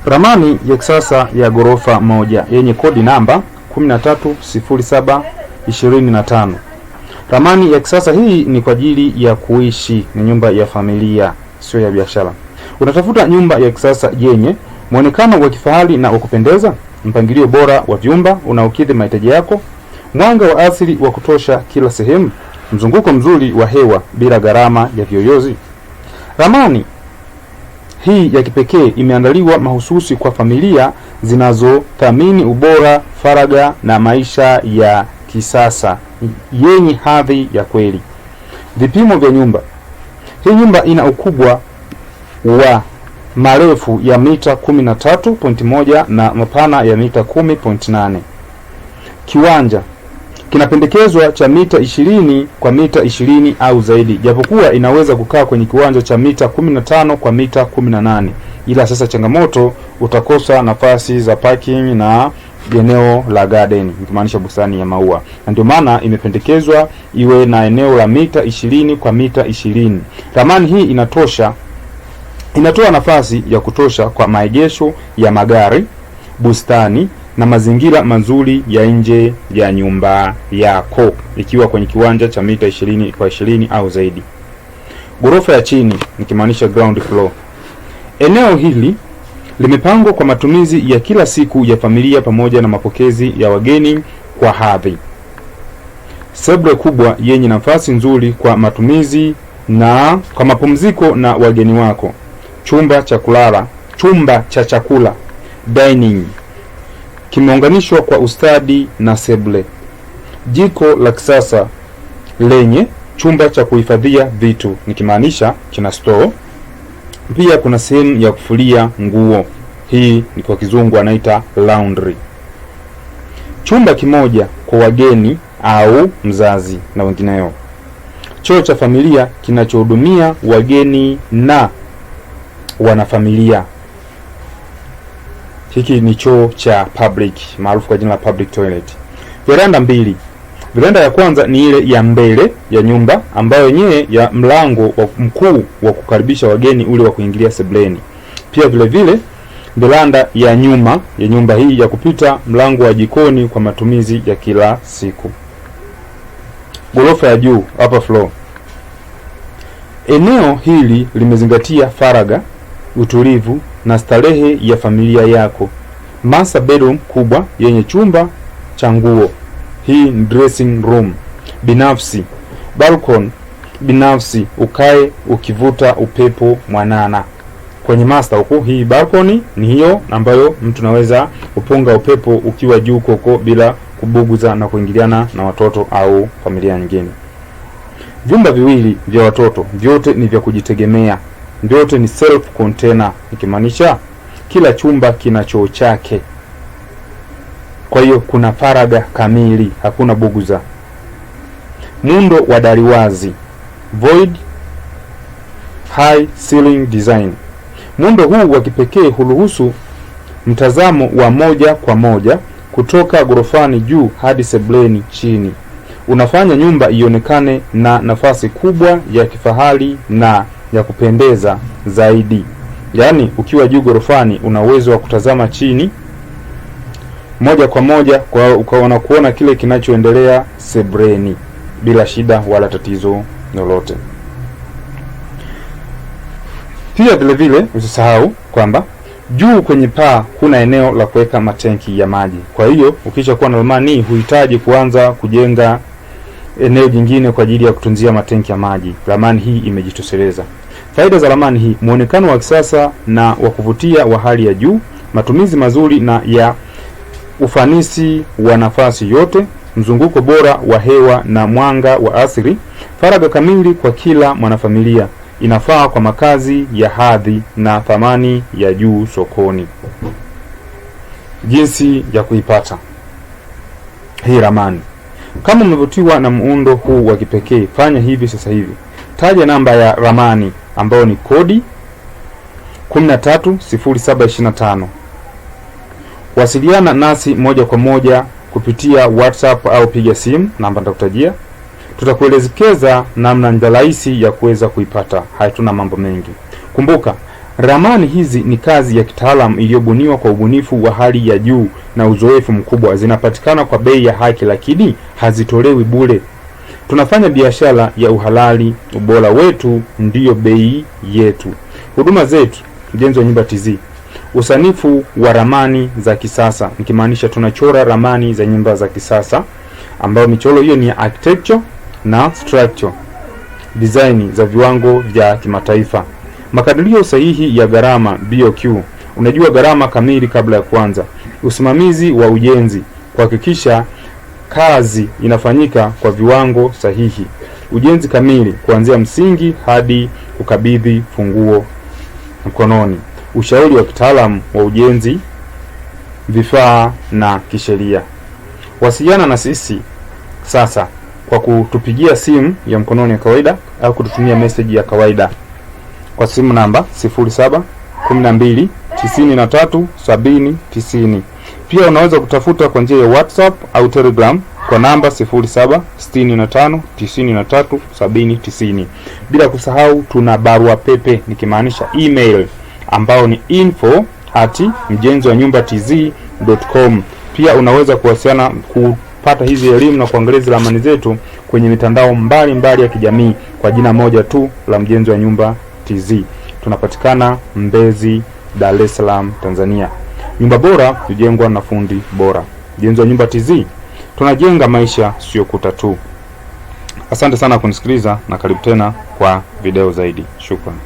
Ramani ya kisasa ya ghorofa moja yenye kodi namba 130725. Ramani ya kisasa hii ni kwa ajili ya kuishi, ni nyumba ya familia, sio ya biashara. Unatafuta nyumba ya kisasa yenye muonekano wa kifahari na wa kupendeza, mpangilio bora wa vyumba unaokidhi mahitaji yako, mwanga wa asili wa kutosha kila sehemu, mzunguko mzuri wa hewa bila gharama ya viyoyozi. Ramani hii ya kipekee imeandaliwa mahususi kwa familia zinazothamini ubora, faraga na maisha ya kisasa yenye hadhi ya kweli. Vipimo vya nyumba. Hii nyumba ina ukubwa wa marefu ya mita 13.1 na mapana ya mita 10.8. Kiwanja kinapendekezwa cha mita 20 kwa mita 20 au zaidi, japokuwa inaweza kukaa kwenye kiwanja cha mita 15 kwa mita 18. Ila sasa changamoto, utakosa nafasi za parking na eneo la garden, ikimaanisha bustani ya maua. Na ndio maana imependekezwa iwe na eneo la mita 20 kwa mita 20. Ramani hii inatoa nafasi ya kutosha kwa maegesho ya magari, bustani na mazingira mazuri ya nje ya nyumba yako, ikiwa kwenye kiwanja cha mita 20 kwa 20 au zaidi. Ghorofa ya chini, nikimaanisha ground floor. Eneo hili limepangwa kwa matumizi ya kila siku ya familia pamoja na mapokezi ya wageni kwa hadhi. Sebule kubwa yenye nafasi nzuri kwa matumizi na kwa mapumziko na wageni wako. Chumba cha kulala, chumba cha chakula, dining, kimeunganishwa kwa ustadi na sebule. Jiko la kisasa lenye chumba cha kuhifadhia vitu, nikimaanisha kina store. Pia kuna sehemu ya kufulia nguo, hii ni kwa kizungu anaita laundry. Chumba kimoja kwa wageni au mzazi na wengineo. Choo cha familia kinachohudumia wageni na wanafamilia. Hiki ni choo cha public, maarufu kwa jina la public toilet. Veranda mbili. Veranda ya kwanza ni ile ya mbele ya nyumba, ambayo yenyewe ya mlango mkuu wa kukaribisha wageni ule wa kuingilia sebuleni. Pia vile vile veranda ya nyuma ya nyumba hii ya kupita mlango wa jikoni kwa matumizi ya kila siku. Ghorofa ya juu, upper floor. Eneo hili limezingatia faraga, utulivu na starehe ya familia yako. Master bedroom kubwa yenye chumba cha nguo. Hii ni dressing room binafsi. Balcony binafsi, ukae ukivuta upepo mwanana. Kwenye master huko, hii balcony ni hiyo ambayo mtu anaweza kupunga upepo ukiwa juu koko bila kubuguza na kuingiliana na watoto au familia nyingine. Vyumba viwili vya watoto, vyote ni vya kujitegemea. Vyote ni self container, ikimaanisha kila chumba kina choo chake. Kwa hiyo kuna faraga kamili, hakuna buguza. Muundo wa dari wazi, void high ceiling design. Muundo huu wa kipekee huruhusu mtazamo wa moja kwa moja kutoka ghorofani juu hadi sebuleni chini. Unafanya nyumba ionekane na nafasi kubwa ya kifahari na ya kupendeza zaidi. Yaani ukiwa juu ghorofani una uwezo wa kutazama chini moja kwa moja, kwa ukaona kuona kile kinachoendelea sebuleni bila shida wala tatizo lolote. Pia vile vile usisahau kwamba juu kwenye paa kuna eneo la kuweka matenki ya maji. Kwa hiyo ukisha kuwa na ramani huhitaji kuanza kujenga eneo jingine kwa ajili ya kutunzia matenki ya maji. Ramani hii imejitosheleza. Faida za ramani hii: muonekano wa kisasa na wa kuvutia wa hali ya juu, matumizi mazuri na ya ufanisi wa nafasi yote, mzunguko bora wa hewa na mwanga wa asili, faraga kamili kwa kila mwanafamilia, inafaa kwa makazi ya hadhi na thamani ya juu sokoni. Jinsi ya kuipata hii ramani. Kama umevutiwa na muundo huu wa kipekee, fanya hivi sasa hivi. Taja namba ya ramani ambayo ni kodi 130725. Wasiliana nasi moja kwa moja kupitia WhatsApp au piga simu, namba nitakutajia. Tutakuelekeza namna rahisi ya kuweza kuipata. Hatuna mambo mengi. Kumbuka, Ramani hizi ni kazi ya kitaalamu iliyobuniwa kwa ubunifu wa hali ya juu na uzoefu mkubwa. Zinapatikana kwa bei ya haki, lakini hazitolewi bure. Tunafanya biashara ya uhalali, ubora wetu ndiyo bei yetu. Huduma zetu: ujenzi wa nyumba TZ, usanifu wa ramani za kisasa, nikimaanisha tunachora ramani za nyumba za kisasa, ambayo michoro hiyo ni architecture na structure design za viwango vya kimataifa. Makadirio sahihi ya gharama BOQ, unajua gharama kamili kabla ya kuanza. Usimamizi wa ujenzi, kuhakikisha kazi inafanyika kwa viwango sahihi. Ujenzi kamili kuanzia msingi hadi kukabidhi funguo mkononi. Ushauri wa kitaalamu wa ujenzi, vifaa na kisheria. Wasiliana na sisi sasa kwa kutupigia simu ya mkononi ya kawaida au kututumia message ya kawaida kwa simu namba 07 12 93 70 90. Pia unaweza kutafuta kwa njia ya WhatsApp au Telegram kwa namba 07 65 93 70 90. Bila kusahau tuna barua pepe, nikimaanisha email, ambao ni info@mjenziwanyumbatz.com. Pia unaweza kuwasiliana kupata hizi elimu na kuangalia ramani zetu kwenye mitandao mbalimbali ya kijamii kwa jina moja tu la Mjenzi wa Nyumba TZ. Tunapatikana Mbezi, Dar es Salaam, Tanzania. Nyumba bora hujengwa na fundi bora. Mjenzi wa Nyumba TZ, tunajenga maisha, sio kuta tu. Asante sana kunisikiliza na karibu tena kwa video zaidi. Shukrani.